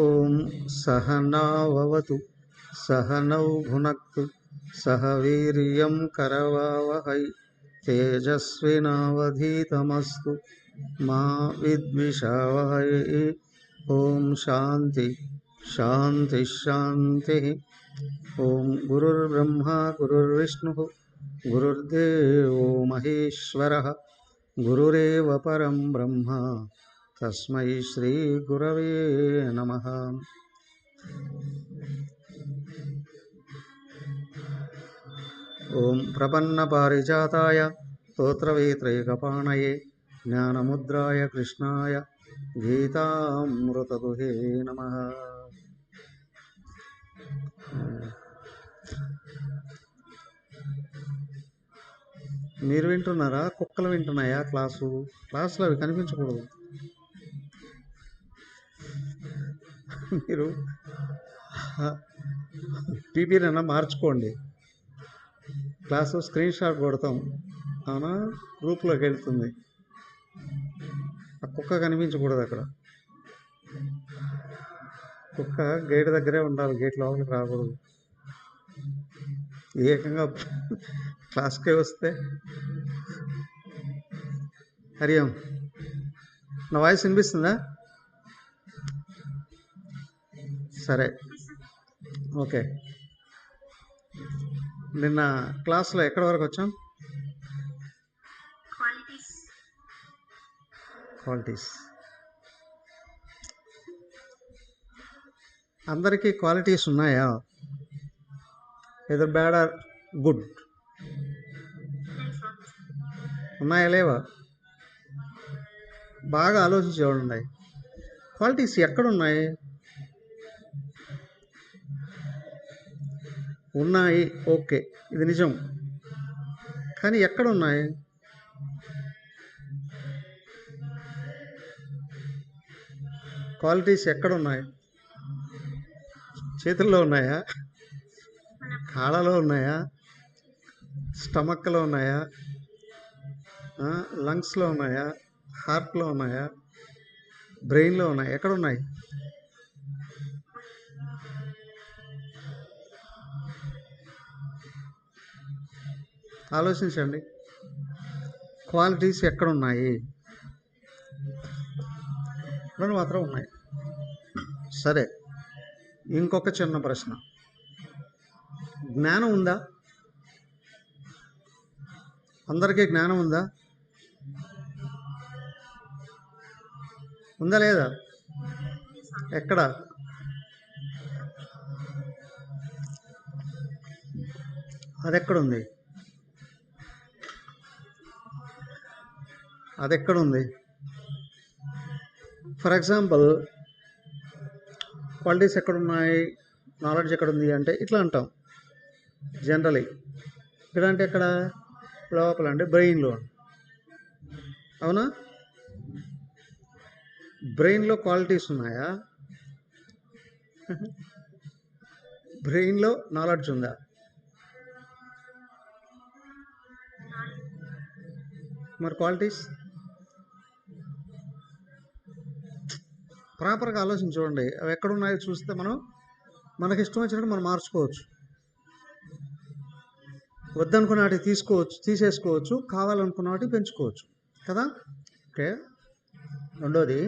ఓం సహనావతు సహనౌ భునక్తు సహ వీర్యం కరవావహై తేజస్వినావధీతమస్తు మా విద్విషావహై. ఓం శాంతి శాంతి శాంతి. ఓం గురుర్బ్రహ్మా గురుర్విష్ణు గురుర్దేవో మహేశ్వరః గురురేవ పరం బ్రహ్మ తస్మై శ్రీ గురవే నమః. ఓం ప్రపన్న పారిజాతాయ స్తోత్రవేత్రైకపాణయే జ్ఞానముద్రాయ కృష్ణాయ గీతామృతదుహే నమః. మీరు వింటున్నారా? కుక్కలు వింటున్నాయా? క్లాసులో అవి కనిపించకూడదు. మీరు పీపీనైనా మార్చుకోండి. క్లాసు స్క్రీన్ షాట్ కొడతాం, అవునా? గ్రూప్లోకి వెళ్తుంది. ఆ కుక్క కనిపించకూడదు అక్కడ. కుక్క గేట్ దగ్గరే ఉండాలి, గేట్ లోపలికి రాకూడదు. ఏకంగా క్లాస్కే వస్తే. హరి ఓం. నా వాయిస్ వినిపిస్తుందా? సరే, ఓకే. నిన్న క్లాస్లో ఎక్కడి వరకు వచ్చాం? క్వాలిటీస్. అందరికీ క్వాలిటీస్ ఉన్నాయా? Either bad or good? ఉన్నాయా లేవా? బాగా ఆలోచించి చూడండి. క్వాలిటీస్ ఎక్కడున్నాయి? ఉన్నాయి, ఓకే, ఇది నిజం. కానీ ఎక్కడున్నాయి? క్వాలిటీస్ ఎక్కడున్నాయి? చేతుల్లో ఉన్నాయా? కాళ్ళలో ఉన్నాయా? స్టమక్లో ఉన్నాయా? లంగ్స్లో ఉన్నాయా? హార్ట్లో ఉన్నాయా? బ్రెయిన్లో ఉన్నాయా? ఎక్కడున్నాయి? ఆలోచించండి. క్వాలిటీస్ ఎక్కడున్నాయి? రెండు మాత్రం ఉన్నాయి. సరే, ఇంకొక చిన్న ప్రశ్న. జ్ఞానం ఉందా? అందరికీ జ్ఞానం ఉందా? ఉందా లేదా? ఎక్కడ? అదెక్కడుంది? అదెక్కడుంది? ఫర్ ఎగ్జాంపుల్, క్వాలిటీస్ ఎక్కడున్నాయి, నాలెడ్జ్ ఎక్కడుంది అంటే ఇట్లా అంటాం జనరలీ. ఇక్కడ అంటే ఎక్కడ? లోపల అంటే బ్రెయిన్లో, అవునా? బ్రెయిన్లో క్వాలిటీస్ ఉన్నాయా? బ్రెయిన్లో నాలెడ్జ్ ఉందా? మరి క్వాలిటీస్ ప్రాపర్గా ఆలోచించి చూడండి. అవి ఎక్కడున్నాయో చూస్తే మనకి ఇష్టం వచ్చినట్టు మనం మార్చుకోవచ్చు. వద్దనుకున్న వాటికి తీసేసుకోవచ్చు, కావాలనుకున్న వాటికి పెంచుకోవచ్చు కదా. ఓకే. రెండోది,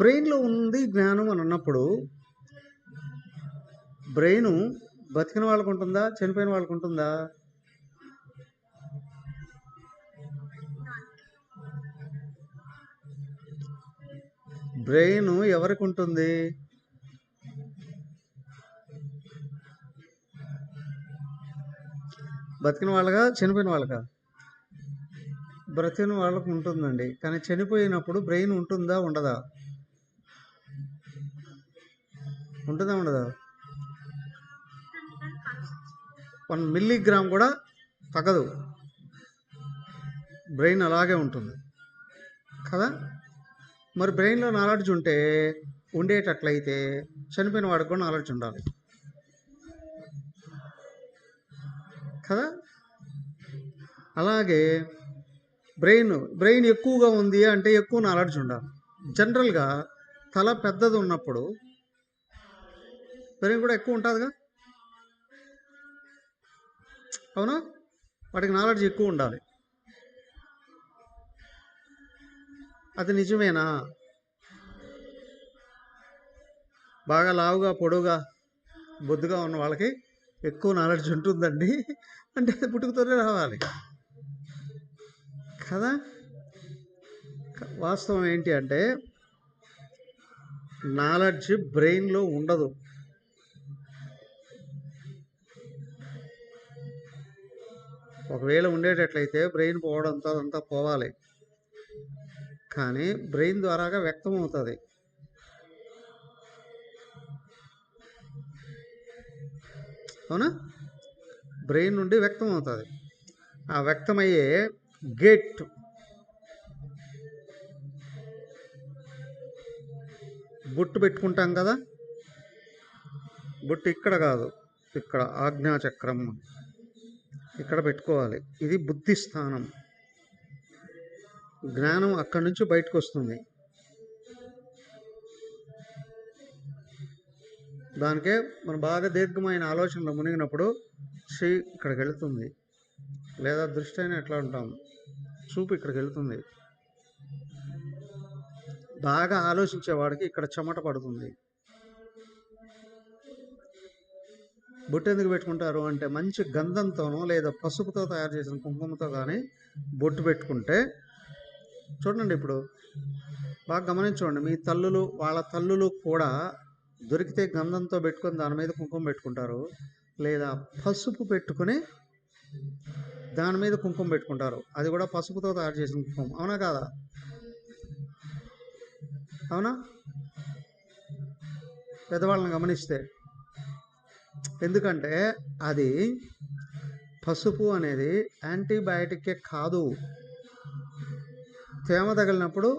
బ్రెయిన్లో ఉంది జ్ఞానం అని అన్నప్పుడు, బ్రెయిన్ బతికిన వాళ్ళకు ఉంటుందా, చనిపోయిన వాళ్ళకు ఉంటుందా? బ్రెయిన్ ఎవరికి ఉంటుంది? బతికిన వాళ్ళగా, చనిపోయిన వాళ్ళకా? బ్రతికిన వాళ్ళకు ఉంటుందండి, కానీ చనిపోయినప్పుడు బ్రెయిన్ ఉంటుందా ఉండదా? ఉంటుందా ఉండదా? 1 మిల్లీగ్రామ్ కూడా తగ్గదు, బ్రెయిన్ అలాగే ఉంటుంది కదా. మరి బ్రెయిన్లో నాలెడ్జ్ ఉంటే ఉండేటట్లయితే చనిపోయిన వాడికి కూడా నాలెడ్జ్ ఉండాలి కదా. అలాగే బ్రెయిన్ ఎక్కువగా ఉంది అంటే ఎక్కువ నాలెడ్జ్ ఉండాలి. జనరల్గా తల పెద్దది ఉన్నప్పుడు బ్రెయిన్ కూడా ఎక్కువ ఉంటుందిగా, అవునా? వాటికి నాలెడ్జ్ ఎక్కువ ఉండాలి. అది నిజమేనా? బాగా లావుగా పొడుగా బొద్దుగా ఉన్న వాళ్ళకి ఎక్కువ నాలెడ్జ్ ఉంటుందండి అంటే పుట్టుకతోనే రావాలి కదా. వాస్తవం ఏంటి అంటే నాలెడ్జ్ బ్రెయిన్లో ఉండదు. ఒకవేళ ఉండేటట్లయితే బ్రెయిన్ పోవడంతో అదంతా పోవాలి, కానీ బ్రెయిన్ ద్వారాగా వ్యక్తం అవుతుంది. అవునా? బ్రెయిన్ నుండి వ్యక్తం అవుతుంది. ఆ వ్యక్తమయ్యే గేట్ బొట్టు పెట్టుకుంటాం కదా, బొట్టు ఇక్కడ కాదు, ఇక్కడ ఆజ్ఞాచక్రం ఇక్కడ పెట్టుకోవాలి. ఇది బుద్ధి స్థానం. జ్ఞానం అక్కడి నుంచి బయటకు వస్తుంది. దానికే మనం బాగా దీర్ఘమైన ఆలోచనలో మునిగినప్పుడు ఇక్కడికి వెళుతుంది, లేదా దృష్టి అయినా ఎట్లా ఉంటాం, చూపు ఇక్కడికి వెళుతుంది. బాగా ఆలోచించేవాడికి ఇక్కడ చెమట పడుతుంది. బొట్టు ఎందుకు పెట్టుకుంటారు అంటే మంచి గంధంతోనో లేదా పసుపుతో తయారు చేసిన కుంకుమతో కానీ బొట్టు పెట్టుకుంటే, చూడండి ఇప్పుడు బాగా గమనించండి, మీ తల్లులు వాళ్ళ తల్లులు కూడా దొరికితే గంధంతో పెట్టుకొని దాని మీద కుంకుమ పెట్టుకుంటారు, లేదా పసుపు పెట్టుకుని దాని మీద కుంకుమ పెట్టుకుంటారు. అది కూడా పసుపుతో తయారు చేసిన కుంకుమ, అవునా కాదా? అవునా? పెద్దవాళ్ళని గమనిస్తే, ఎందుకంటే అది పసుపు అనేది యాంటీబయాటికే కాదు, తేమ తగిలినప్పుడు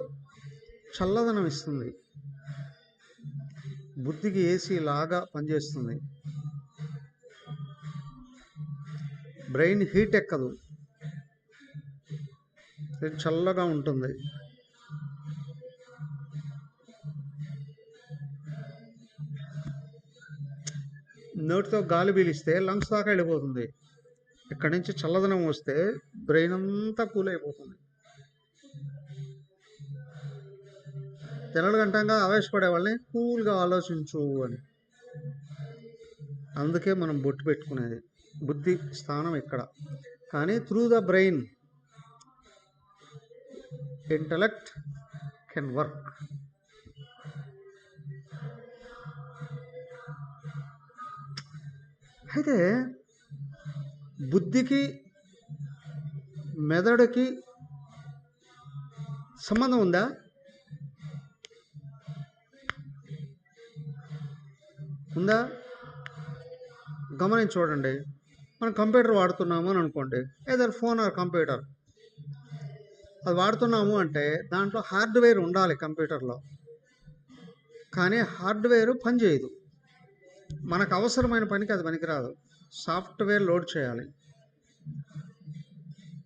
చల్లదనం ఇస్తుంది, బుద్ధికి ఏసీ లాగా పనిచేస్తుంది, బ్రెయిన్ హీట్ ఎక్కదు, చల్లగా ఉంటుంది. నోటితో గాలి పీలిస్తే లంగ్స్ దాకా వెళ్ళిపోతుంది, ఇక్కడి నుంచి చల్లదనం వస్తే బ్రెయిన్ అంతా కూల్ అయిపోతుంది. తెల్లగంటంగా ఆవేశపడే వాళ్ళని కూల్గా ఆలోచించు అని. అందుకే మనం బొట్టు పెట్టుకునేది. బుద్ధి స్థానం ఇక్కడ, కానీ through the brain intellect can work. అయితే బుద్ధికి మెదడుకి సంబంధం ఉందా? ఉందా? గమనించి చూడండి. మనం కంప్యూటర్ వాడుతున్నాము అని అనుకోండి, ఏదైనా ఫోన్ ఆర్ కంప్యూటర్ అది వాడుతున్నాము అంటే దాంట్లో హార్డ్వేర్ ఉండాలి కంప్యూటర్లో, కానీ హార్డ్వేర్ పనిచేయదు. మనకు అవసరమైన పనికి అది పనికిరాదు, సాఫ్ట్వేర్ లోడ్ చేయాలి.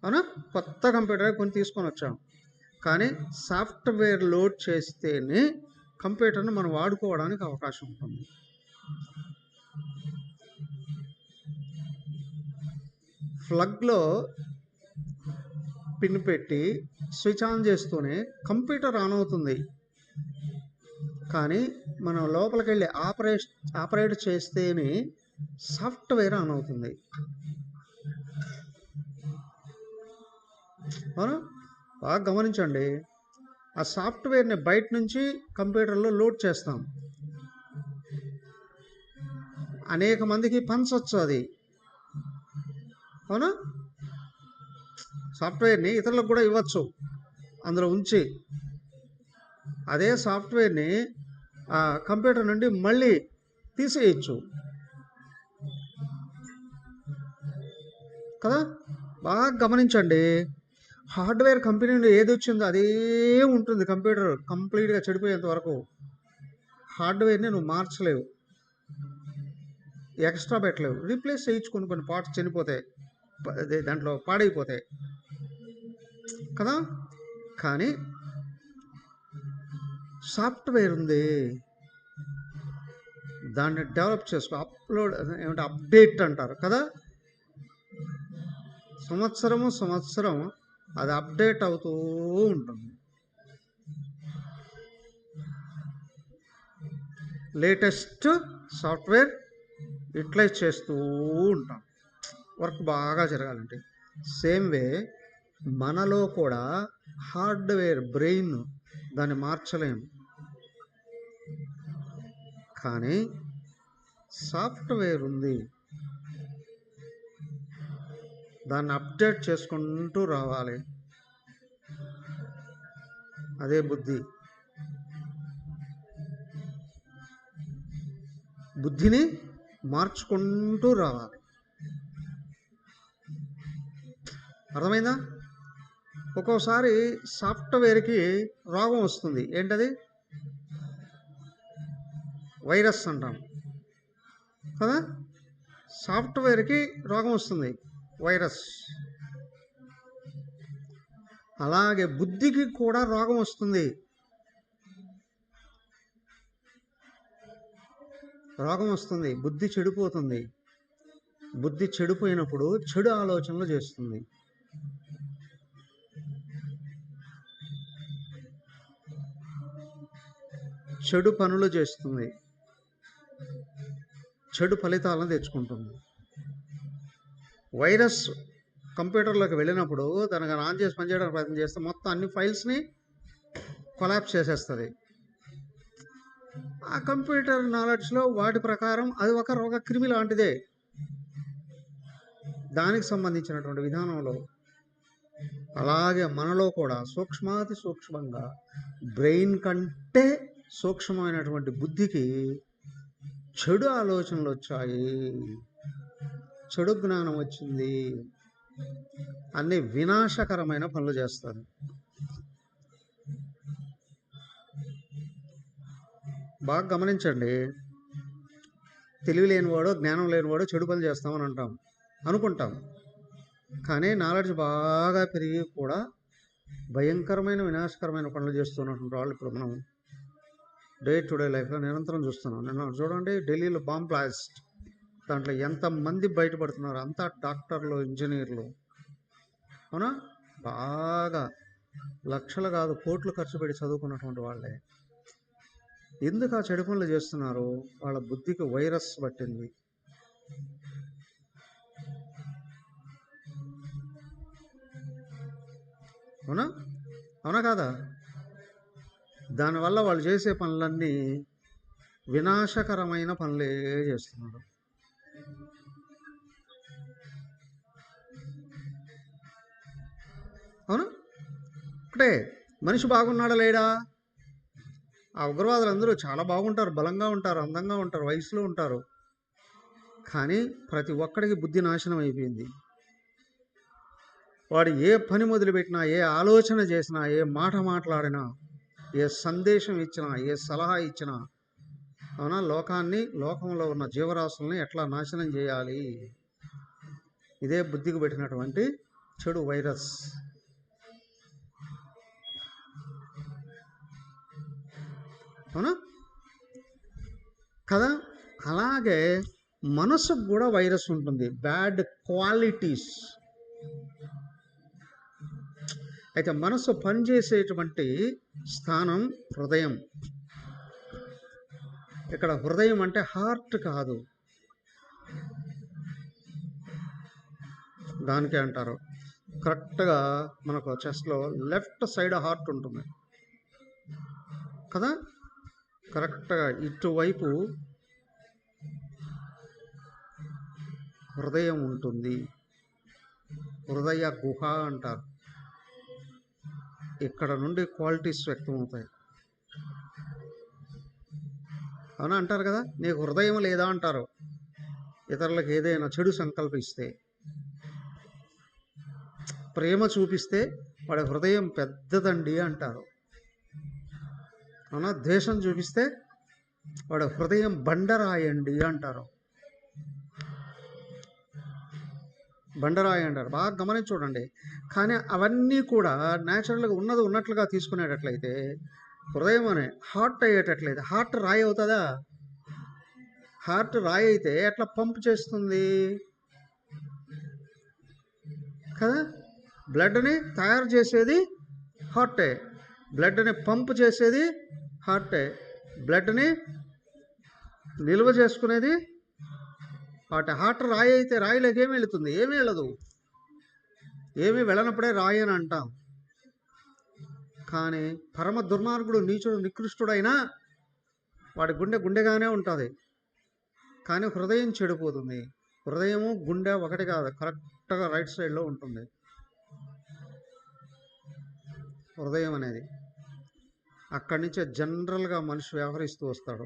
అవునా? కొత్త కంప్యూటర్ కొని తీసుకొని వచ్చాము, కానీ సాఫ్ట్వేర్ లోడ్ చేస్తేనే కంప్యూటర్ను మనం వాడుకోవడానికి అవకాశం ఉంటుంది. ప్లగ్లో పిన్ పెట్టి స్విచ్ ఆన్ చేస్తూనే కంప్యూటర్ ఆన్ అవుతుంది, కానీ మనం లోపలికి వెళ్ళి ఆపరేట్ చేస్తేనే సాఫ్ట్వేర్ ఆన్ అవుతుంది. అవునా? బాగా గమనించండి. ఆ సాఫ్ట్వేర్ని బయట నుంచి కంప్యూటర్లో లోడ్ చేస్తాం, అనేక మందికి పంచవచ్చు అది. అవునా? సాఫ్ట్వేర్ని ఇతరులకు కూడా ఇవ్వచ్చు అందులో ఉంచి. అదే సాఫ్ట్వేర్ని కంప్యూటర్ నుండి మళ్ళీ తీసేయచ్చు కదా. బాగా గమనించండి, హార్డ్వేర్ కంపెనీ నుండి ఏది వచ్చిందో అదే ఉంటుంది. కంప్యూటర్ కంప్లీట్గా చెడిపోయేంత వరకు హార్డ్వేర్ని నువ్వు మార్చలేవు, ఎక్స్ట్రా పెట్టలేవు, రీప్లేస్ చేయించుకొని కొన్ని పార్ట్స్ చనిపోతాయి, దాంట్లో పాడైపోతాయి కదా. కానీ సాఫ్ట్వేర్ ఉంది, దాన్ని డెవలప్ చేసుకో, ఏమంటే అప్డేట్ అంటారు కదా. సంవత్సరం అది అప్డేట్ అవుతూ ఉంటుంది. లేటెస్ట్ సాఫ్ట్వేర్ యూటిలైజ్ చేస్తూ ఉంటాం వర్క్ బాగా జరగాలంటే. సేమ్ వే మనలో కూడా హార్డ్వేర్ బ్రెయిన్, దాన్ని మార్చలేము, కానీ సాఫ్ట్వేర్ ఉంది, దాన్ని అప్డేట్ చేసుకుంటూ రావాలి. అదే బుద్ధి. బుద్ధిని మార్చుకుంటూ రావాలి. అర్థమైందా? ఒక్కోసారి సాఫ్ట్వేర్కి రోగం వస్తుంది. ఏంటది? వైరస్ అంటాం కదా. సాఫ్ట్వేర్కి రోగం వస్తుంది, వైరస్. అలాగే బుద్ధికి కూడా రోగం వస్తుంది. బుద్ధి చెడిపోతుంది. బుద్ధి చెడిపోయినప్పుడు చెడు ఆలోచనలు చేస్తుంది. చెడు పనులు చేస్తుంది, చెడు ఫలితాలను తెచ్చుకుంటుంది. వైరస్ కంప్యూటర్లోకి వెళ్ళినప్పుడు దానికి ఆన్ చేసి పనిచేయడానికి ప్రయత్నం చేస్తే మొత్తం అన్ని ఫైల్స్ని కొలాప్స్ చేసేస్తుంది. ఆ కంప్యూటర్ నాలెడ్జ్లో వాటి ప్రకారం అది ఒక రోగ క్రిమి లాంటిదే. దానికి సంబంధించినటువంటి విధానంలో అలాగే మనలో కూడా సూక్ష్మాతి సూక్ష్మంగా బ్రెయిన్ కంటే సూక్ష్మమైనటువంటి బుద్ధికి చెడు ఆలోచనలు వచ్చాయి, చెడు జ్ఞానం వచ్చింది, అన్ని వినాశకరమైన పనులు చేస్తారు. బాగా గమనించండి, తెలివి లేనివాడో జ్ఞానం లేనివాడో చెడు పనులు చేస్తామని అనుకుంటాం. కానీ నాలెడ్జ్ బాగా పెరిగి కూడా భయంకరమైన వినాశకరమైన పనులు చేస్తున్నటువంటి వాళ్ళు ఇప్పుడు మనం డే టు డే లైఫ్లో నిరంతరం చూస్తున్నాం. నిన్న చూడండి, ఢిల్లీలో బాంబ్ బ్లాస్ట్, దాంట్లో ఎంతమంది బయటపడుతున్నారు, అంతా డాక్టర్లు, ఇంజనీర్లు. అవునా? బాగా లక్షలు కాదు కోట్లు ఖర్చు పెట్టి చదువుకున్నటువంటి వాళ్ళే. ఎందుకు ఆ చెడు పనులు చేస్తున్నారు? వాళ్ళ బుద్ధికి వైరస్ పట్టింది. అవునా కాదా? దానివల్ల వాళ్ళు చేసే పనులన్నీ వినాశకరమైన పనులే చేస్తున్నారు. అవును, ఒకటే మనిషి బాగున్నాడా లేడా? ఆ ఉగ్రవాదులు అందరూ చాలా బాగుంటారు, బలంగా ఉంటారు, అందంగా ఉంటారు, వయసులో ఉంటారు. కానీ ప్రతి ఒక్కడికి బుద్ధి నాశనం అయిపోయింది. వాడు ఏ పని మొదలుపెట్టినా, ఏ ఆలోచన చేసినా, ఏ మాట మాట్లాడినా, ఏ సందేశం ఇచ్చినా, ఏ సలహా ఇచ్చినా, అవునా, లోకంలో ఉన్న జీవరాశుల్ని ఎట్లా నాశనం చేయాలి, ఇదే బుద్ధికి పెట్టినటువంటి చెడు వైరస్. అవునా కదా? అలాగే మనసుకు కూడా వైరస్ ఉంటుంది, బ్యాడ్ క్వాలిటీస్. అయితే మనసు పనిచేసేటువంటి స్థానం హృదయం. ఇక్కడ హృదయం అంటే హార్ట్ కాదు, దానికే అంటారు. కరెక్ట్గా మనకు చెస్ట్లో లెఫ్ట్ సైడ్ హార్ట్ ఉంటుంది కదా. కరెక్ట్గా ఇటువైపు హృదయం ఉంటుంది. హృదయ గుహ అంటారు. ఇక్కడ నుండి క్వాలిటీస్ వ్యక్తమవుతాయి. అవునా, అంటారు కదా, నీకు హృదయం లేదా అంటారు. ఇతరులకు ఏదైనా చెడు సంకల్పిస్తే, ప్రేమ చూపిస్తే వాడి హృదయం పెద్దదండి అంటారు. అవునా, ద్వేషం చూపిస్తే వాడి హృదయం బండరాయండి అంటారు. బండరాయి అంటారు. బాగా గమనించి చూడండి. కానీ అవన్నీ కూడా న్యాచురల్గా ఉన్నది ఉన్నట్లుగా తీసుకునేటట్లయితే, హృదయం అనే హార్ట్ అయ్యేటట్లయితే, హార్ట్ రాయి అవుతుందా? హార్ట్ రాయి అయితే ఎట్లా పంప్ చేస్తుంది కదా? బ్లడ్ని తయారు చేసేది హార్టే, బ్లడ్ని పంప్ చేసేది హార్టే, బ్లడ్ని నిల్వ చేసుకునేది హార్ట్. హార్ట్ రాయి అయితే రాయిలోకి ఏమి వెళుతుంది? ఏమీ వెళ్ళదు. ఏమీ వెళ్ళనప్పుడే రాయి అని అంటాం. కానీ పరమ దుర్మార్గుడు, నీచుడు, నికృష్టుడైనా వాడి గుండెగానే ఉంటుంది, కానీ హృదయం చెడిపోతుంది. హృదయము గుండె ఒకటి కాదు, కరెక్ట్గా రైట్ సైడ్లో ఉంటుంది హృదయం అనేది. అక్కడి నుంచే జనరల్గా మనిషి వ్యవహరిస్తూ వస్తాడు.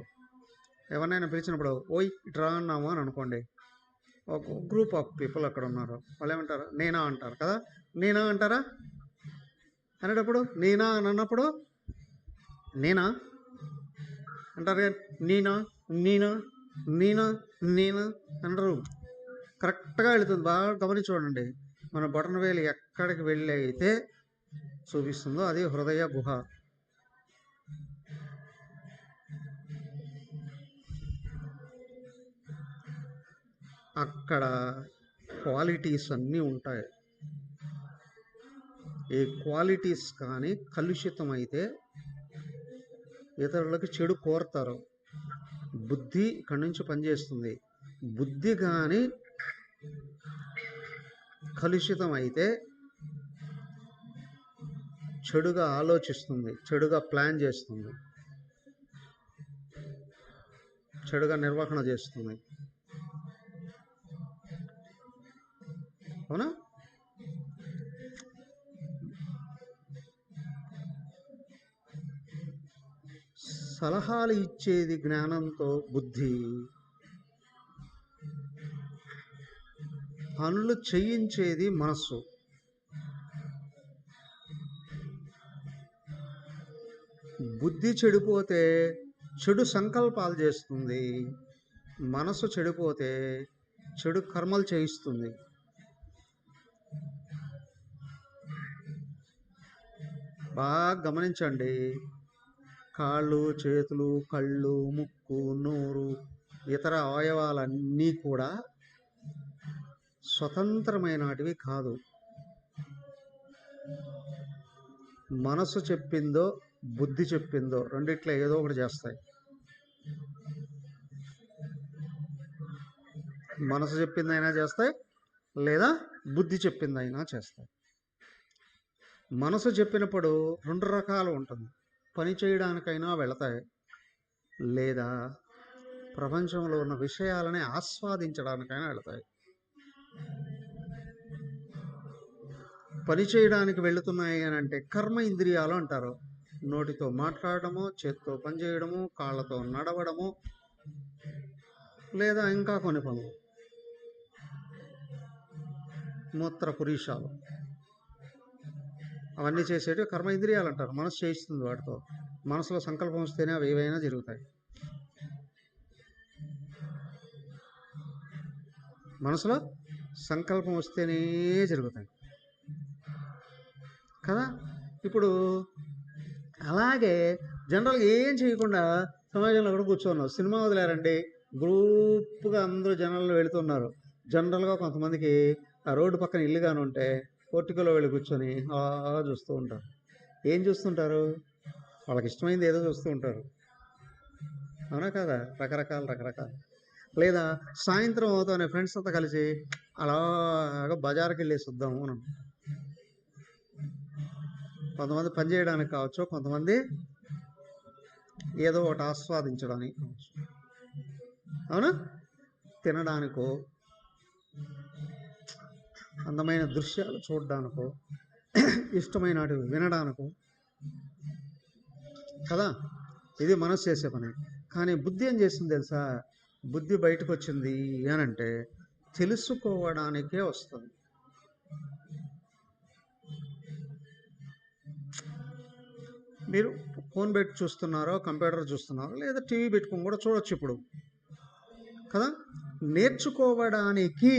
ఎవరినైనా పిలిచినప్పుడు ఓయ్ ఇట్రా అన్నాము అని అనుకోండి, ఒక గ్రూప్ ఆఫ్ పీపుల్ అక్కడ ఉన్నారు, వాళ్ళు ఏమంటారు? నేనా అంటారు కదా. నేనా అంటారా? అనేటప్పుడు నేనా అని అన్నప్పుడు నేనా అంటారు. నేనా నేనా నేనా నేనా అంటారు. కరెక్ట్గా వెళుతుంది. బాగా గమనించి చూడండి. మన బొటన వేలు ఎక్కడికి వెళ్ళి అయితే చూపిస్తుందో అది హృదయ గుహ. అక్కడ క్వాలిటీస్ అన్నీ ఉంటాయి. ఈ క్వాలిటీస్ కానీ కలుషితం అయితే ఇతరులకు చెడు కోరుతారు. బుద్ధి ఇక్కడి నుంచి పనిచేస్తుంది. బుద్ధి కానీ కలుషితం అయితే చెడుగా ఆలోచిస్తుంది, చెడుగా ప్లాన్ చేస్తుంది, చెడుగా నిర్వహణ చేస్తుంది. అవునా? సలహాలు ఇచ్చేది జ్ఞానంతో బుద్ధి, పనులు చేయించేది మనస్సు. బుద్ధి చెడిపోతే చెడు సంకల్పాలు చేస్తుంది, మనసు చెడిపోతే చెడు కర్మలు చేయిస్తుంది. బాగా గమనించండి. కాళ్ళు, చేతులు, కళ్ళు, ముక్కు, నోరు, ఇతర అవయవాలన్నీ కూడా స్వతంత్రమైనటివి కాదు. మనసు చెప్పిందో బుద్ధి చెప్పిందో రెండిట్లో ఏదో ఒకటి చేస్తాయి. మనసు చెప్పిందైనా చేస్తాయి, లేదా బుద్ధి చెప్పిందైనా చేస్తాయి. మనసు చెప్పినప్పుడు రెండు రకాలు ఉంటుంది. పని చేయడానికైనా వెళతాయి, లేదా ప్రపంచంలో ఉన్న విషయాలని ఆస్వాదించడానికైనా వెళతాయి. పని చేయడానికి వెళుతున్నాయి అని అంటే కర్మ ఇంద్రియాలు అంటారు. నోటితో మాట్లాడడము, చేతితో పని చేయడము, కాళ్ళతో నడవడము, లేదా ఇంకా కొన్ని పనులు, మూత్ర పురీషాలు, అవన్నీ చేసేటివి కర్మ ఇంద్రియాలు అంటారు. మనసు చేయిస్తుంది వాటితో. మనసులో సంకల్పం వస్తేనే అవి ఏవైనా జరుగుతాయి. మనసులో సంకల్పం వస్తేనే జరుగుతాయి కదా. ఇప్పుడు అలాగే జనరల్గా ఏం చేయకుండా సమాజంలో కూడా కూర్చున్నావు. సినిమా వదిలేరండి, గ్రూప్గా అందరూ జనాల్లో వెళుతున్నారు. జనరల్గా కొంతమందికి ఆ రోడ్డు పక్కన ఇల్లుగానే ఉంటే పోర్టికోలో వెళ్ళి కూర్చొని అలా చూస్తూ ఉంటారు. ఏం చూస్తుంటారు? వాళ్ళకి ఇష్టమైంది ఏదో చూస్తూ ఉంటారు. అవునా కదా? రకరకాల. లేదా సాయంత్రం అవుతానే ఫ్రెండ్స్ అంతా కలిసి అలాగా బజార్కి వెళ్ళేసి వద్దాము అని. కొంతమంది పని చేయడానికి కావచ్చు, కొంతమంది ఏదో ఒకటి ఆస్వాదించడానికి కావచ్చు. అవునా? తినడానికో అందమైన దృశ్యాలు చూడడానికో ఇష్టమైనవి వినడానికో కదా, ఇది మనసు చేసే పని. కానీ బుద్ధి ఏం చేస్తుంది తెలుసా? బుద్ధి బయటకు వచ్చింది అని అంటే తెలుసుకోవడానికే వస్తుంది. మీరు ఫోన్ పెట్టి చూస్తున్నారో, కంప్యూటర్ చూస్తున్నారో, లేదా టీవీ పెట్టుకొని కూడా చూడొచ్చు ఇప్పుడు కదా. నేర్చుకోవడానికి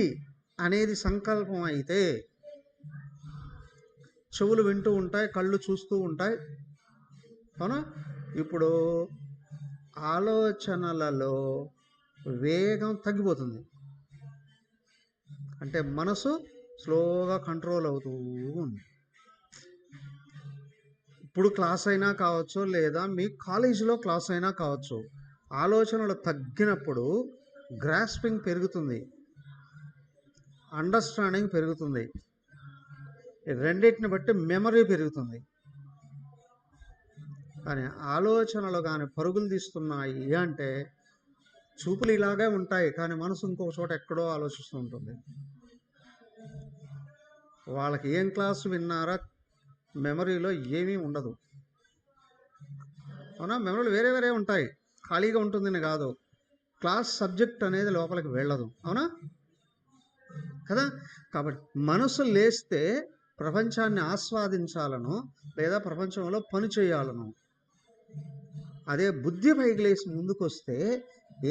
అనేది సంకల్పం అయితే చెవులు వింటూ ఉంటాయి, కళ్ళు చూస్తూ ఉంటాయి, అవునా. ఇప్పుడు ఆలోచనలలో వేగం తగ్గిపోతుంది, అంటే మనసు స్లోగా కంట్రోల్ అవుతూ ఉంది. ఇప్పుడు క్లాస్ అయినా కావచ్చు, లేదా మీ కాలేజీలో క్లాస్ అయినా కావచ్చు, ఆలోచనలు తగ్గినప్పుడు గ్రాస్పింగ్ పెరుగుతుంది, అండర్స్టాండింగ్ పెరుగుతుంది, రెండింటిని బట్టి మెమరీ పెరుగుతుంది. కానీ ఆలోచనలు కానీ పరుగులు తీస్తున్నాయి అంటే చూపులు ఇలాగే ఉంటాయి, కానీ మనసు ఇంకొక చోట ఎక్కడో ఆలోచిస్తూ ఉంటుంది. వాళ్ళకి ఏం క్లాసు విన్నారా మెమరీలో ఏమీ ఉండదు, అవునా. మెమరీలు వేరే వేరే ఉంటాయి, ఖాళీగా ఉంటుందని కాదు. క్లాస్ సబ్జెక్ట్ అనేది లోపలికి వెళ్ళదు, అవునా కదా. కాబట్టి మనసు లేస్తే ప్రపంచాన్ని ఆస్వాదించాలను, లేదా ప్రపంచంలో పని చేయాలను. అదే బుద్ధి పైకి లేచి ముందుకు వస్తే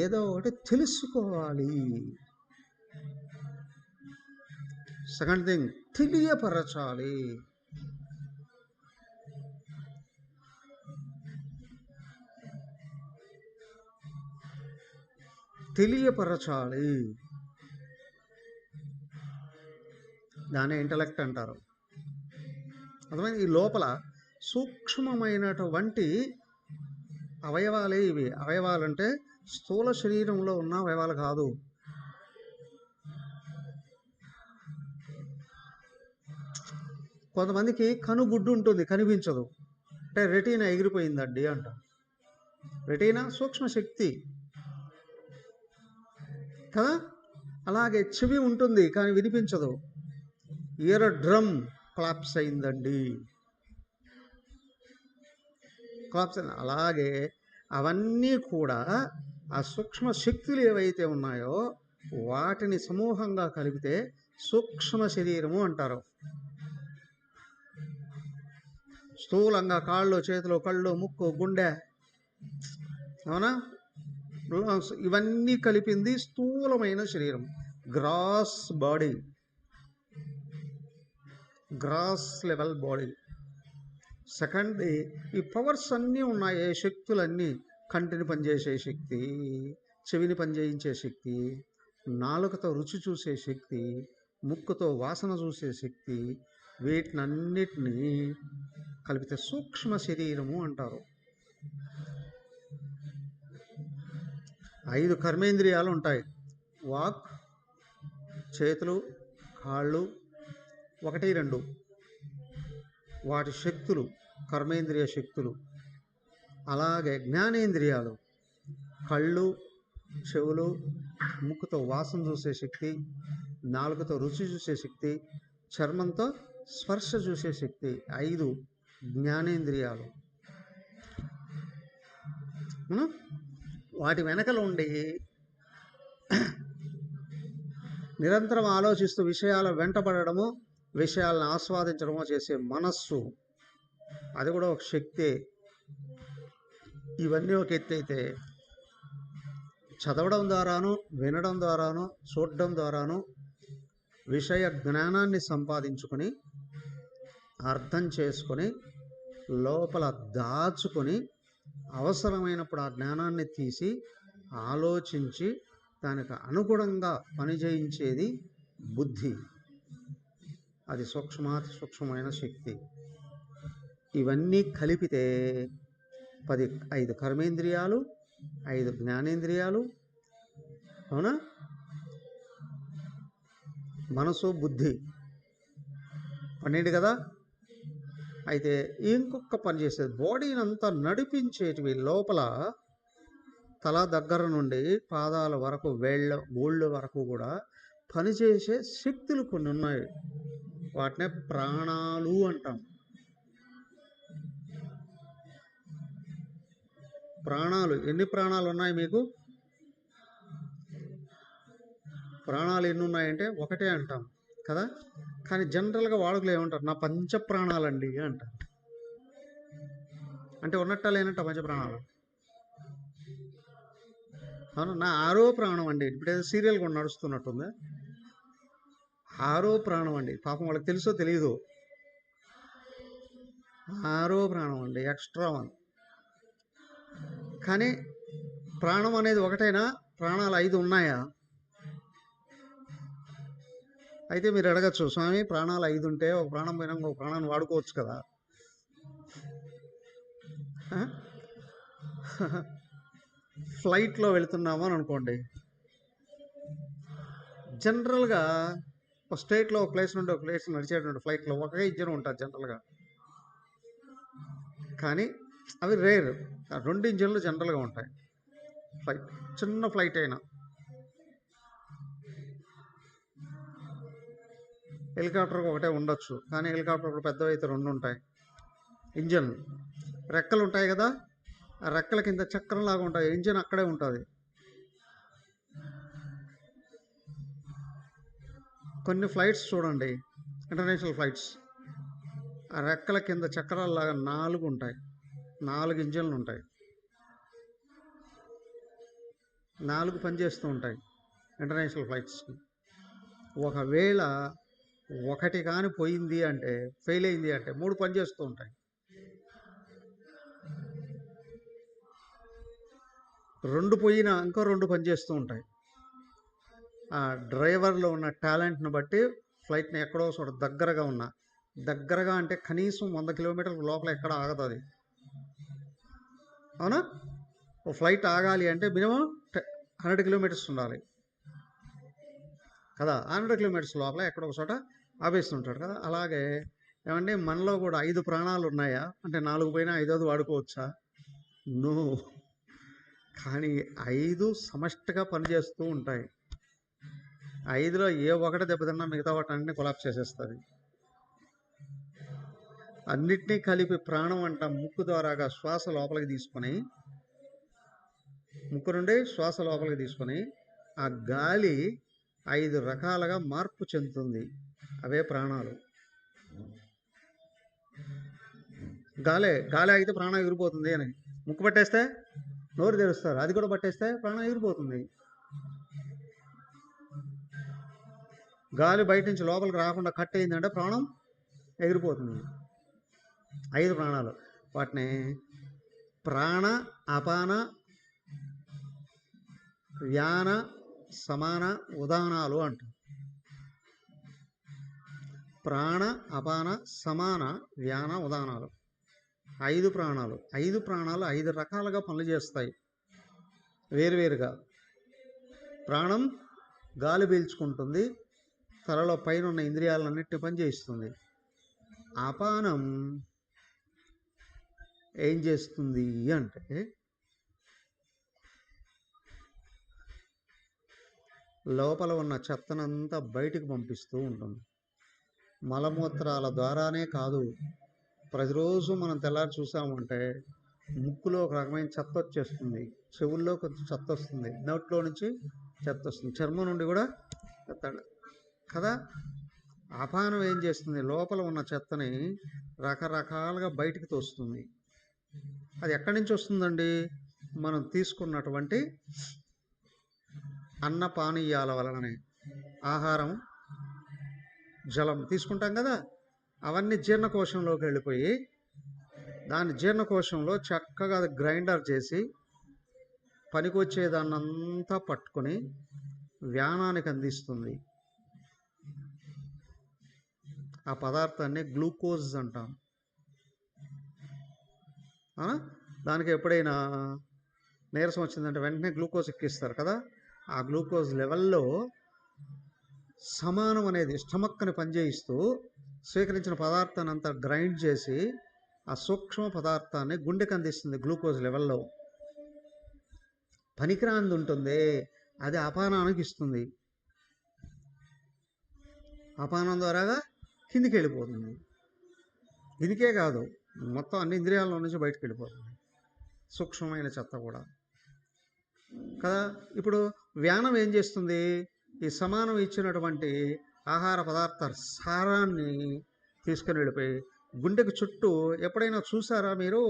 ఏదో ఒకటి తెలుసుకోవాలి. Second thing, తెలియపరచాలి. తెలియపరచాలి, దాని ఇంటలెక్ట్ అంటారు. అర్థమైంది. ఈ లోపల సూక్ష్మమైనటువంటి అవయవాలే ఇవి. అవయవాలంటే స్థూల శరీరంలో ఉన్న అవయవాలు కాదు. కొంతమందికి కనుగుడ్డు ఉంటుంది, కనిపించదు, అంటే రెటీనా ఎగిరిపోయిందండి అంట. రెటీనా సూక్ష్మశక్తి కదా. అలాగే చెవి ఉంటుంది కానీ వినిపించదు, ఇయర్ డ్రమ్ క్లాప్స్ అయిందండి, క్లాప్స్ అయింది. అలాగే అవన్నీ కూడా ఆ సూక్ష్మ శక్తులు ఏవైతే ఉన్నాయో వాటిని సమూహంగా కలిపితే సూక్ష్మ శరీరము అంటారు. స్థూలంగా కాళ్ళు, చేతులు, కళ్ళు, ముక్కు, గుండె, అవునా, ఇవన్నీ కలిపింది స్థూలమైన శరీరం, gross body, gross level body. Second, ఈ పవర్స్ అన్నీ ఉన్నాయి, శక్తులన్నీ, కంటిని పనిచేసే శక్తి, చెవిని పనిచేయించే శక్తి, నాలుకతో రుచి చూసే శక్తి, ముక్కుతో వాసన చూసే శక్తి, వీటినన్నిటినీ కలిపితే సూక్ష్మ శరీరము అంటారు. 5 కర్మేంద్రియాలు ఉంటాయి, వాక్, చేతులు, కాళ్ళు, 1, 2 వాటి శక్తులు, కర్మేంద్రియ శక్తులు. అలాగే జ్ఞానేంద్రియాలు, కళ్ళు, చెవులు, ముక్కుతో వాసన చూసే శక్తి, నాలుకతో రుచి చూసే శక్తి, చర్మంతో స్పర్శ చూసే శక్తి. 5 జ్ఞానేంద్రియాలు. వాటి వెనకలు ఉండి నిరంతరం ఆలోచిస్తూ విషయాల వెంటబడము, విషయాలను ఆస్వాదించడమో చేసే మనస్సు, అది కూడా ఒక శక్తే. ఇవన్నీ ఒక ఎత్తు అయితే చదవడం ద్వారాను, వినడం ద్వారాను, చూడడం ద్వారాను విషయ జ్ఞానాన్ని సంపాదించుకొని, అర్థం చేసుకొని, లోపల దాచుకొని, అవసరమైనప్పుడు ఆ జ్ఞానాన్ని తీసి ఆలోచించి దానికి అనుగుణంగా పనిచేయించేది బుద్ధి. అది సూక్ష్మాతి సూక్ష్మమైన శక్తి. ఇవన్నీ కలిపితే 5 కర్మేంద్రియాలు, 5 జ్ఞానేంద్రియాలు, అవునా, మనసు, బుద్ధి 12 కదా. అయితే ఇంకొక పని చేసేది, బాడీని అంతా నడిపించేటివి లోపల తల దగ్గర నుండి పాదాల వరకు, గోళ్ళ వరకు కూడా పనిచేసే శక్తులు కొన్ని ఉన్నాయి, వాటినే ప్రాణాలు అంటాం. ప్రాణాలు, ఎన్ని ప్రాణాలు ఉన్నాయి మీకు? ప్రాణాలు ఎన్ని ఉన్నాయంటే ఒకటే అంటాం కదా. కానీ జనరల్గా వాడుకలు ఏమంటారు? నా పంచ ప్రాణాలండి అంటారు. అంటే ఉన్నట్ట లేనట్ట పంచ ప్రాణాలు. అవును, నా ఆరో ప్రాణం అండి. ఇప్పుడు ఏదో సీరియల్ కూడా నడుస్తున్నట్టుంది. ఆరో ప్రాణం అండి. పాపం వాళ్ళకి తెలుసో తెలియదు. ఆరో ప్రాణం అండి, ఎక్స్ట్రా వన్. కానీ ప్రాణం అనేది ఒకటైనా ప్రాణాలు 5 ఉన్నాయా? అయితే మీరు అడగచ్చు, స్వామి ప్రాణాలు 5 ఉంటే ఒక ప్రాణం పోయినా ఒక ప్రాణాన్ని వాడుకోవచ్చు కదా. ఫ్లైట్లో వెళుతున్నాము అని అనుకోండి. జనరల్గా ఒక స్టేట్లో ఒక ప్లేస్ నుండి ఒక ప్లేస్ నడిచేటువంటి ఫ్లైట్లో ఒకే ఇంజిన్ ఉంటుంది జనరల్గా. కానీ అవి రేర్. 2 ఇంజిన్లు జనరల్గా ఉంటాయి. ఫ్లైట్, చిన్న ఫ్లైట్ అయినా. హెలికాప్టర్కి ఒకటే ఉండొచ్చు, కానీ హెలికాప్టర్ పెద్దవి అయితే 2 ఉంటాయి. ఇంజన్ రెక్కలు ఉంటాయి కదా, ఆ రెక్కల కింద చక్రంలాగా ఉంటాయి, ఇంజిన్ అక్కడే ఉంటుంది. కొన్ని ఫ్లైట్స్ చూడండి, ఇంటర్నేషనల్ ఫ్లైట్స్, ఆ రెక్కల కింద చక్రాలలాగా 4 ఉంటాయి, 4 ఇంజిన్లు ఉంటాయి, 4 పనిచేస్తూ ఉంటాయి ఇంటర్నేషనల్ ఫ్లైట్స్కి. ఒకవేళ ఒకటి కానీ పోయింది అంటే, ఫెయిల్ అయింది అంటే 3 పనిచేస్తూ ఉంటాయి. 2 పోయినా ఇంకో 2 పనిచేస్తూ ఉంటాయి. ఆ డ్రైవర్లో ఉన్న టాలెంట్ని బట్టి ఫ్లైట్ని ఎక్కడో చోట దగ్గరగా అంటే కనీసం 100 కిలోమీటర్ల లోపల ఎక్కడ ఆగదు అది. అవునా? ఓ ఫ్లైట్ ఆగాలి అంటే మినిమం 100 కిలోమీటర్స్ ఉండాలి కదా. 100 కిలోమీటర్స్ లోపల ఎక్కడొక చోట ఆపేస్తుంటాడు కదా. అలాగే ఏమంటే మనలో కూడా 5 ప్రాణాలు ఉన్నాయా అంటే 4 పోయినా 5వది వాడుకోవచ్చా? నో. కానీ 5 సమష్టిగా పనిచేస్తూ ఉంటాయి. 5లో ఏ ఒకటి దెబ్బతిన్నా మిగతా వాటన్నిటిని కొలాప్స్ చేసేస్తుంది. అన్నిటినీ కలిపి ప్రాణం అంటాం. ముక్కు ద్వారాగా శ్వాస లోపలికి తీసుకొని, ముక్కు నుండి శ్వాస లోపలికి తీసుకొని ఆ గాలి 5 రకాలుగా మార్పు చెందుతుంది. అవే ప్రాణాలు. గాలి ఆగితే ప్రాణం ఎగిరిపోతుంది అని. ముక్కు పట్టేస్తే నోరు తెరుస్తారు, అది కూడా పట్టేస్తే ప్రాణం ఎగిరిపోతుంది. గాలి బయట నుంచి లోపలికి రాకుండా కట్ అయిందంటే ప్రాణం ఎగిరిపోతుంది. 5 ప్రాణాలు. వాటిని ప్రాణ, అపాన, వ్యాన, సమాన, ఉదానాలు అంటారు. ప్రాణ, అపాన, సమాన, వ్యాన, ఉదానాలు 5 ప్రాణాలు. 5 ప్రాణాలు 5 రకాలుగా పనులు చేస్తాయి వేరువేరుగా. ప్రాణం గాలి పీల్చుకుంటుంది, తలలో పైన ఉన్న ఇంద్రియాలన్నింటినీ పనిచేస్తుంది. అపానం ఏం చేస్తుంది అంటే లోపల ఉన్న చెత్తనంతా బయటికి పంపిస్తూ ఉంటుంది. మలమూత్రాల ద్వారానే కాదు, ప్రతిరోజు మనం తెల్లారి చూసామంటే ముక్కులో ఒక రకమైన చెత్త వచ్చేస్తుంది, చెవుల్లో కొంచెం చెత్త వస్తుంది, నోట్లో నుంచి చెత్త వస్తుంది, చర్మం నుండి కూడా చెత్త కదా. అపానం ఏం చేస్తుంది? లోపల ఉన్న చెత్తని రకరకాలుగా బయటికి తోస్తుంది. అది ఎక్కడి నుంచి వస్తుందండి? మనం తీసుకున్నటువంటి అన్నపానీయాల వలననే. ఆహారం, జలం తీసుకుంటాం కదా, అవన్నీ జీర్ణకోశంలోకి వెళ్ళిపోయి దాన్ని జీర్ణకోశంలో చక్కగా గ్రైండర్ చేసి పనికొచ్చేదాన్నంతా పట్టుకొని వ్యానానికి అందిస్తుంది. ఆ పదార్థాన్ని గ్లూకోజ్ అంటాం. దానికి ఎప్పుడైనా నీరసం వచ్చిందంటే వెంటనే గ్లూకోజ్ ఎక్కిస్తారు కదా. ఆ గ్లూకోజ్ లెవెల్లో సమానం అనేది స్టమక్ని పనిచేయిస్తూ స్వీకరించిన పదార్థాన్ని అంతా గ్రైండ్ చేసి ఆ సూక్ష్మ పదార్థాన్ని గుండెకి అందిస్తుంది. గ్లూకోజ్ లెవెల్లో పనికిరాంది ఉంటుంది, అది అపానానికి ఇస్తుంది. అపానం ద్వారాగా కిందికి వెళ్ళిపోతుంది. దీనికే కాదు, మొత్తం అన్ని ఇంద్రియాల నుంచి బయటకు వెళ్ళిపోతుంది సూక్ష్మమైన చెత్త కూడా కదా. ఇప్పుడు వ్యానం ఏం చేస్తుంది? ఈ సమానం ఇచ్చినటువంటి ఆహార పదార్థాల సారాన్ని తీసుకుని వెళ్ళిపోయి గుండెకు చుట్టూ, ఎప్పుడైనా చూసారా మీరు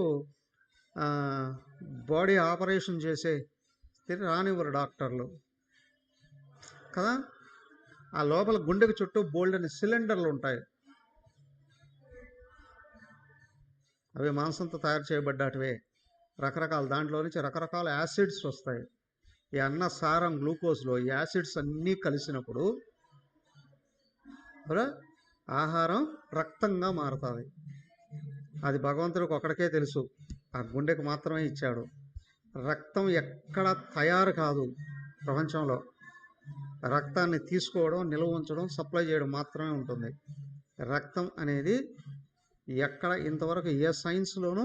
బాడీ ఆపరేషన్ చేసే రానివ్వరు డాక్టర్లు కదా. ఆ లోపల గుండెకు చుట్టూ బోల్డెని సిలిండర్లు ఉంటాయి. అవి మాంసంతో తయారు చేయబడ్డాటివే, రకరకాల దాంట్లో నుంచి రకరకాల యాసిడ్స్ వస్తాయి. ఈ అన్న సారం గ్లూకోజ్లో ఈ యాసిడ్స్ అన్నీ కలిసినప్పుడు ఆహారం రక్తంగా మారుతుంది. అది భగవంతుడికి ఒకడికే తెలుసు, ఆ గుండెకు మాత్రమే ఇచ్చాడు. రక్తం ఎక్కడ తయారు కాదు ప్రపంచంలో. రక్తాన్ని తీసుకోవడం, నిల్వ ఉంచడం, సప్లై చేయడం మాత్రమే ఉంటుంది. రక్తం అనేది ఎక్కడ ఇంతవరకు ఏ సైన్స్లోనూ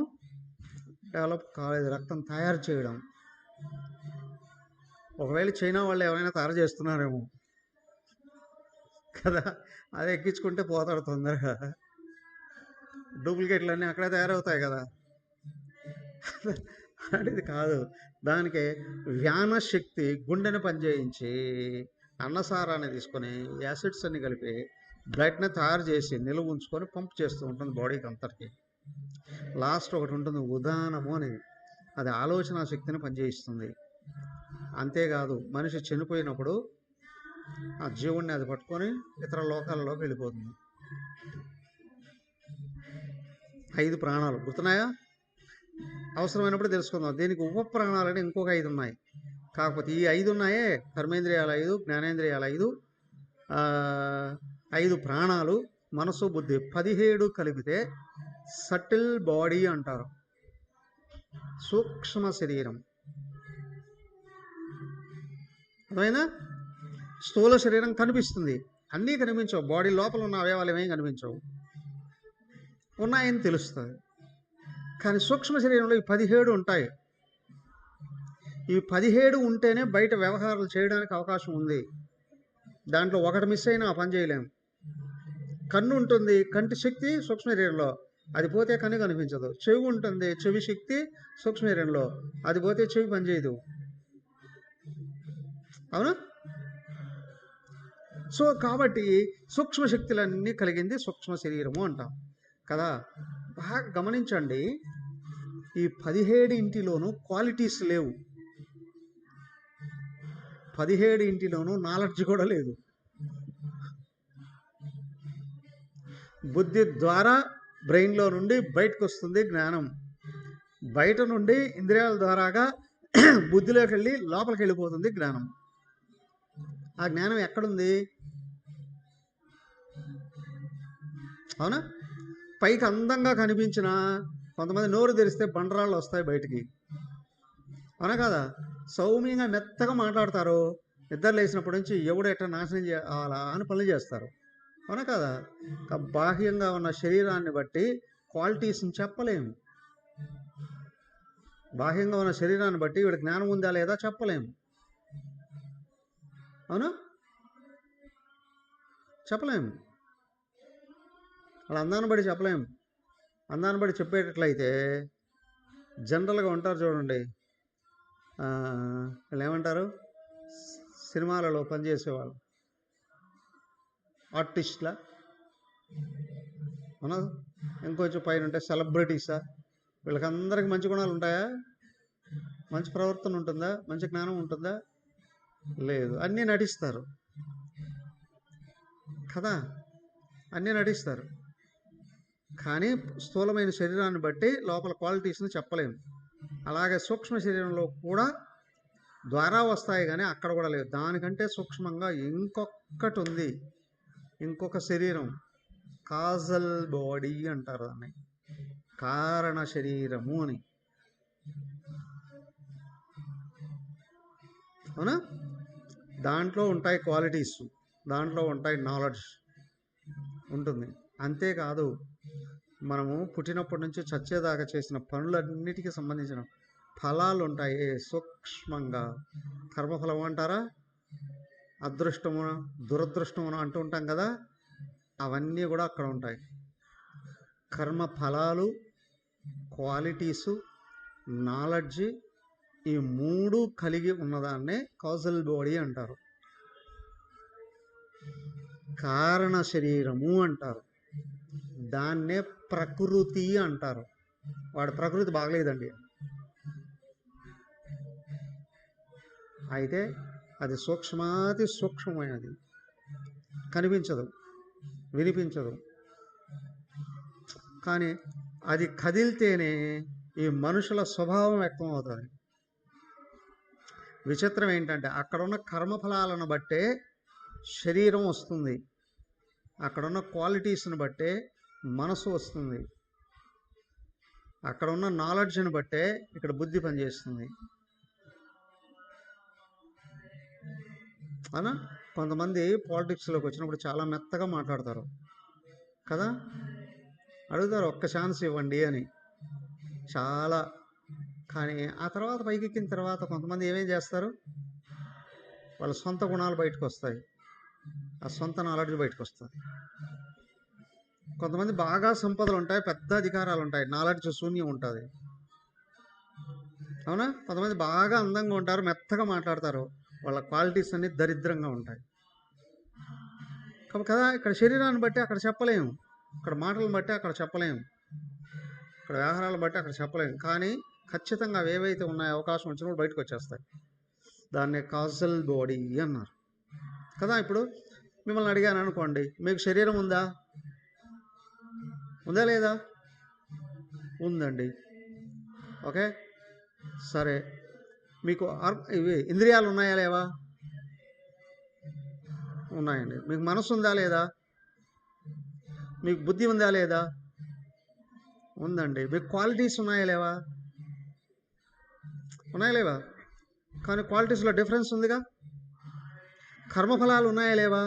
డెవలప్ కాలేదు, రక్తం తయారు చేయడం. ఒకవేళ చైనా వాళ్ళు ఎవరైనా తయారు చేస్తున్నారేమో కదా, అది ఎక్కించుకుంటే పోతాడు తొందరగా. డూప్లికేట్లు అన్నీ అక్కడే తయారవుతాయి కదా. అనేది కాదు, దానికి వ్యాన శక్తి గుండెని పనిచేయించి అన్నసారాన్ని తీసుకొని యాసిడ్స్ అన్ని కలిపి బ్లడ్ని తయారు చేసి నిలువ ఉంచుకొని పంప్ చేస్తూ ఉంటుంది బాడీకి అంతటికి. లాస్ట్ ఒకటి ఉంటుంది ఉదానము అని, అది ఆలోచన శక్తిని పనిచేయిస్తుంది. అంతేకాదు, మనిషి చనిపోయినప్పుడు ఆ జీవుణ్ణి అది పట్టుకొని ఇతర లోకాలలోకి వెళ్ళిపోతుంది. 5 ప్రాణాలు గుర్తున్నాయా? అవసరమైనప్పుడు తెలుసుకుందాం. దీనికి ఉప ప్రాణాలని ఇంకొక 5 ఉన్నాయి. కాకపోతే ఈ 5 ఉన్నాయే, కర్మేంద్రియాలు 5, జ్ఞానేంద్రియాలు 5 ప్రాణాలు, మనసు బుద్ధి 17 కలిపితే సటిల్ బాడీ అంటారు, సూక్ష్మ శరీరం. అర్థమైనా? స్థూల శరీరం కనిపిస్తుంది, అన్నీ కనిపించవు, బాడీ లోపల ఉన్న అవయవాలు ఏమేమి కనిపించవు, ఉన్నాయని తెలుస్తుంది. కానీ సూక్ష్మ శరీరంలో ఈ 17 ఉంటాయి. ఈ 17 ఉంటేనే బయట వ్యవహారాలు చేయడానికి అవకాశం ఉంది. దాంట్లో ఒకటి మిస్ అయినా ఆ పని చేయలేము. కన్ను ఉంటుంది, కంటి శక్తి సూక్ష్మ శరీరంలో, అది పోతే కన్ను కనిపించదు. చెవి ఉంటుంది, చెవి శక్తి సూక్ష్మ శరీరంలో, అది పోతే చెవి పనిచేయదు. అవునా? సో కాబట్టి సూక్ష్మ శక్తులన్నీ కలిగింది సూక్ష్మ శరీరము అంటాం కదా. బాగా గమనించండి, ఈ 17 క్వాలిటీస్ లేవు, 17 నాలెడ్జ్ కూడా లేదు. బుద్ధి ద్వారా బ్రెయిన్లో నుండి బయటకు వస్తుంది జ్ఞానం, బయట నుండి ఇంద్రియాల ద్వారాగా బుద్ధిలోకి వెళ్ళి లోపలికి వెళ్ళిపోతుంది జ్ఞానం. ఆ జ్ఞానం ఎక్కడుంది? అవునా? పైకి అందంగా కనిపించిన కొంతమంది నోరు తెరిస్తే బండరాళ్ళు వస్తాయి బయటికి, అవునా కదా? సౌమ్యంగా మెత్తగా మాట్లాడతారు, నిద్ర లేచినప్పటి నుంచి ఎవడు ఎట్లా నాశనం చేయాలా అని పనులు చేస్తారు, అవునా కదా? బాహ్యంగా ఉన్న శరీరాన్ని బట్టి క్వాలిటీస్ని చెప్పలేము. బాహ్యంగా ఉన్న శరీరాన్ని బట్టి వీడి జ్ఞానం ఉందా లేదా చెప్పలేము, అవునా? చెప్పలేము. అలా అందాన్ని బట్టి చెప్పలేము. అందాన్ని బట్టి చెప్పేటట్లయితే జనరల్గా ఉంటారు చూడండి, వీళ్ళు ఏమంటారు, సినిమాలలో పనిచేసేవాళ్ళు ఆర్టిస్ట్లా, అవునా? ఇంకొంచెం పైన ఉంటే సెలబ్రిటీసా, వీళ్ళకందరికీ మంచి గుణాలు ఉంటాయా? మంచి ప్రవర్తన ఉంటుందా? మంచి జ్ఞానం ఉంటుందా? లేదు, అన్నీ నటిస్తారు కదా, అన్నీ నటిస్తారు. కానీ స్థూలమైన శరీరాన్ని బట్టి లోపల క్వాలిటీస్ని చెప్పలేము. అలాగే సూక్ష్మ శరీరంలో కూడా ద్వారా వస్తాయి, కానీ అక్కడ కూడా లేదు. దానికంటే సూక్ష్మంగా ఇంకొకటి ఉంది, ఇంకొక శరీరం, కాజల్ బాడీ అంటారు దాన్ని, కారణ శరీరము అని, అవునా? దాంట్లో ఉంటాయి క్వాలిటీస్, దాంట్లో ఉంటాయి నాలెడ్జ్ ఉంటుంది. అంతేకాదు, మనము పుట్టినప్పటి నుంచి చచ్చేదాకా చేసిన పనులన్నిటికీ సంబంధించిన ఫలాలు ఉంటాయి సూక్ష్మంగా. కర్మఫలం అంటారా, అదృష్టము దురదృష్టమును అంటూ ఉంటాం కదా. అవన్నీ కూడా అక్కడ ఉంటాయి. కర్మ ఫలాలు, క్వాలిటీసు, నాలెడ్జ్, ఈ 3 కలిగి ఉన్నదాన్నే కాజల్ బాడీ అంటారు, కారణ శరీరము అంటారు, దాన్నే ప్రకృతి అంటారు. వాడి ప్రకృతి బాగలేదండి, అయితే అది సూక్ష్మాతి సూక్ష్మమైనది, కనిపించదు, వినిపించదు, కానీ అది కదిలితేనే ఈ మనుషుల స్వభావం వ్యక్తం అవుతుంది. విచిత్రం ఏంటంటే అక్కడున్న కర్మఫలాలను బట్టే శరీరం వస్తుంది, అక్కడున్న క్వాలిటీస్ని బట్టే మనసు వస్తుంది, అక్కడ ఉన్న నాలెడ్జ్ని బట్టే ఇక్కడ బుద్ధి పనిచేస్తుంది. అలా కొంతమంది పాలిటిక్స్లోకి వచ్చినప్పుడు చాలా మెత్తగా మాట్లాడతారు కదా, అడుగుతారు ఒక్క ఛాన్స్ ఇవ్వండి అని చాలా. కానీ ఆ తర్వాత పైకెక్కిన తర్వాత కొంతమంది ఏమేం చేస్తారు, వాళ్ళ సొంత గుణాలు బయటకు వస్తాయి, ఆ సొంత నాలెడ్జ్ బయటకు వస్తుంది. కొంతమంది బాగా సంపదలు ఉంటాయి, పెద్ద అధికారాలు ఉంటాయి, నాలెడ్జ్ శూన్యం ఉంటుంది, అవునా. కొంతమంది బాగా అందంగా ఉంటారు, మెత్తగా మాట్లాడతారు, వాళ్ళ క్వాలిటీస్ అన్నీ దరిద్రంగా ఉంటాయి కదా. ఇక్కడ శరీరాన్ని బట్టి అక్కడ చెప్పలేము, ఇక్కడ మాటలను బట్టి అక్కడ చెప్పలేము, ఇక్కడ వ్యవహారాలను బట్టి అక్కడ చెప్పలేము, కానీ ఖచ్చితంగా అవి ఏవైతే ఉన్నాయో అవకాశం వచ్చినప్పుడు బయటకు వచ్చేస్తాయి. దాన్నే కాజల్ బాడీ అన్నారు కదా. ఇప్పుడు మిమ్మల్ని అడిగాను అనుకోండి, మీకు శరీరం ఉందా, ఉందా లేదా? ఉందండి, ఓకే సరే. మీకు ఇవి ఇంద్రియాలు ఉన్నాయా లేవా? ఉన్నాయండి. మీకు మనసు ఉందా లేదా? మీకు బుద్ధి ఉందా లేదా? ఉందండి. మీకు క్వాలిటీస్ ఉన్నాయా లేవా? ఉన్నాయా లేవా? కానీ క్వాలిటీస్లో డిఫరెన్స్ ఉందిగా. కర్మఫలాలు ఉన్నాయా లేవా?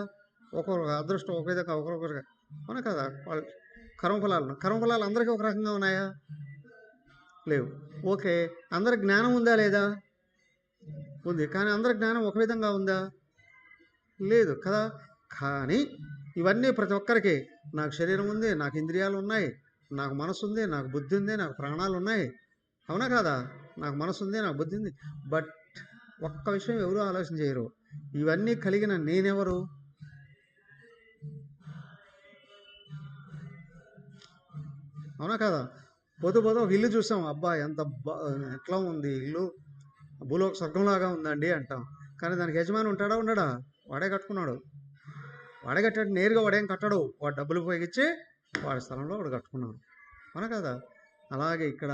ఒక్కొక్క అదృష్టం ఒక విధంగా ఒకరొకరుగా అవునా కదా. కర్మఫలాలు అందరికీ ఒక రకంగా ఉన్నాయా? లేవు. ఓకే, అందరి జ్ఞానం ఉందా లేదా? ఉంది. కానీ అందరి జ్ఞానం ఒక విధంగా ఉందా? లేదు కదా. కానీ ఇవన్నీ ప్రతి ఒక్కరికి, నాకు శరీరం ఉంది, నాకు ఇంద్రియాలు ఉన్నాయి, నాకు మనసు ఉంది, నాకు బుద్ధి ఉంది, నాకు ప్రాణాలు ఉన్నాయి, అవునా కదా. నాకు మనసు ఉంది, నాకు బుద్ధి ఉంది. బట్ ఒక్క విషయం ఎవరు ఆలోచన చేయరు, ఇవన్నీ కలిగిన నేనెవరు? అవునా కదా. పొద్దు ఒక ఇల్లు చూసాం, అబ్బా ఎంత ఎట్లా ఉంది ఇల్లు, భూలోక స్వర్గంలాగా ఉందండి అంటాం. కానీ దానికి యజమాని ఉంటాడా ఉండడా? వాడే కట్టుకున్నాడు, వాడే కట్టాడు, నేరుగా వాడేం కట్టడు, వాడు డబ్బులు ఉపయోగించి వాడి స్థలంలో వాడు కట్టుకున్నాడు, అవునా కదా. అలాగే ఇక్కడ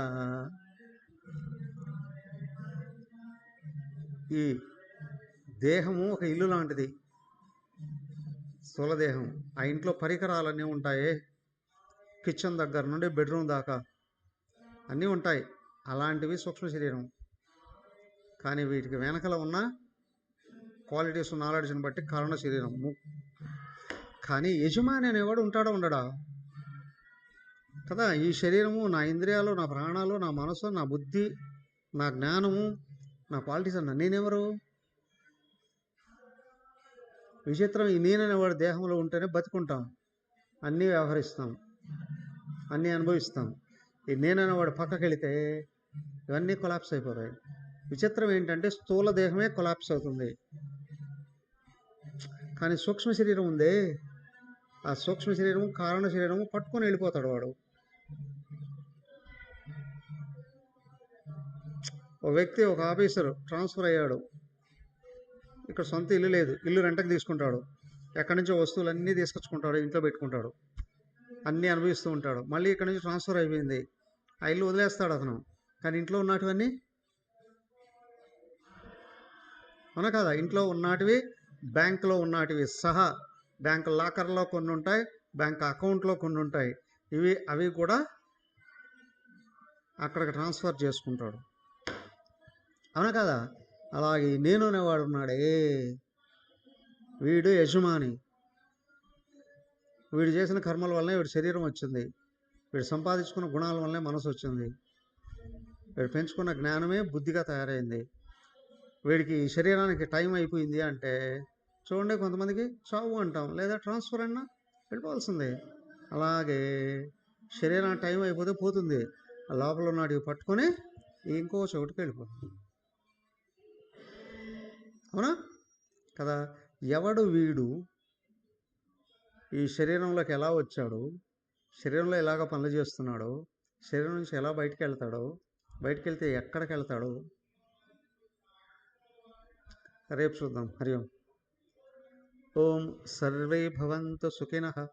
ఈ దేహము ఒక ఇల్లు లాంటిది, స్థూలదేహం. ఆ ఇంట్లో పరికరాలన్నీ ఉంటాయి, కిచెన్ దగ్గర నుండి బెడ్రూమ్ దాకా అన్నీ ఉంటాయి, అలాంటివి సూక్ష్మ శరీరం. కానీ వీటికి వెనకల ఉన్న క్వాలిటీస్ నాలెడ్జ్ని బట్టి కారణ శరీరం. కానీ యజమాని అనేవాడు ఉంటాడా ఉండడా కదా. ఈ శరీరము, నా ఇంద్రియాలు, నా ప్రాణాలు, నా మనసు, నా బుద్ధి, నా జ్ఞానము, నా క్వాలిటీస్ అన్న నేనెవరు? విచిత్రం, ఈ నేననేవాడు దేహంలో ఉంటేనే బతుకుంటాం, అన్నీ వ్యవహరిస్తాం, అన్నీ అనుభవిస్తాం. ఈ నేననేవాడు పక్కకి వెళితే ఇవన్నీ కొలాప్స్ అయిపోతాయి. విచిత్రం ఏంటంటే స్థూల దేహమే కొలాప్స్ అవుతుంది, కానీ సూక్ష్మ శరీరం ఉందే, ఆ సూక్ష్మ శరీరము, కారణ శరీరము పట్టుకొని వెళ్ళిపోతాడు వాడు. ఒక వ్యక్తి, ఒక ఆఫీసర్ ట్రాన్స్ఫర్ అయ్యాడు, ఇక్కడ సొంత ఇల్లు లేదు, ఇల్లు రెంట్కి తీసుకుంటాడు, ఎక్కడి నుంచో వస్తువులన్నీ తీసుకొచ్చుకుంటాడు, ఇంట్లో పెట్టుకుంటాడు, అన్నీ అనుభవిస్తూ ఉంటాడు. మళ్ళీ ఇక్కడ నుంచి ట్రాన్స్ఫర్ అయిపోయింది, ఆ ఇల్లు వదిలేస్తాడు అతను. కానీ ఇంట్లో ఉన్నటివన్నీ, అవునా కదా, ఇంట్లో ఉన్నటివి, బ్యాంకులో ఉన్నటివి సహా, బ్యాంక్ లాకర్లో కొన్ని ఉంటాయి, బ్యాంక్ అకౌంట్లో కొన్ని ఉంటాయి, అవి కూడా అక్కడికి ట్రాన్స్ఫర్ చేసుకుంటాడు, అవునా కదా. అలాగే నేను అనేవాడు ఉన్నాడే, వీడు యజమాని, వీడు చేసిన కర్మల వల్లనే వీడి శరీరం వచ్చింది, వీడు సంపాదించుకున్న గుణాల వల్లనే మనసు వచ్చింది, వీడు పెంచుకున్న జ్ఞానమే బుద్ధిగా తయారైంది. వీడికి శరీరానికి టైం అయిపోయింది అంటే చూడండి, కొంతమందికి చావు అంటాం, లేదా ట్రాన్స్ఫర్ అన్నా వెళ్ళిపోవాల్సిందే. అలాగే శరీరం టైం అయిపోతే పోతుంది, లోపల ఉన్నాడు పట్టుకొని ఇంకో చోటుకి వెళ్ళిపోతుంది. అవునా కదా? ఎవడు వీడు ఈ శరీరంలోకి ఎలా వచ్చాడు, శరీరంలో ఎలాగ పనులు చేస్తున్నాడో, శరీరం నుంచి ఎలా బయటికి వెళ్తాడో, బయటికి వెళ్తే ఎక్కడికి వెళ్తాడో రేపు చూద్దాం. హరి ఓం. ఓం సర్వే భవంతు సుఖినః,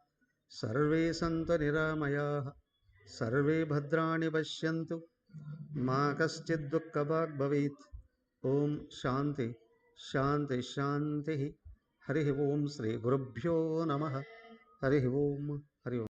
సర్వే సంతు నిరామయాః, సర్వే భద్రాణి పశ్యంతు, మా కశ్చిద్ దుఃఖభాగ్ భవేత్. ఓం శాంతి శాంతి శాంతి. హరి ఓం. శ్రీ గురుభ్యో నమః. హరి ఓం. హరి ఓం.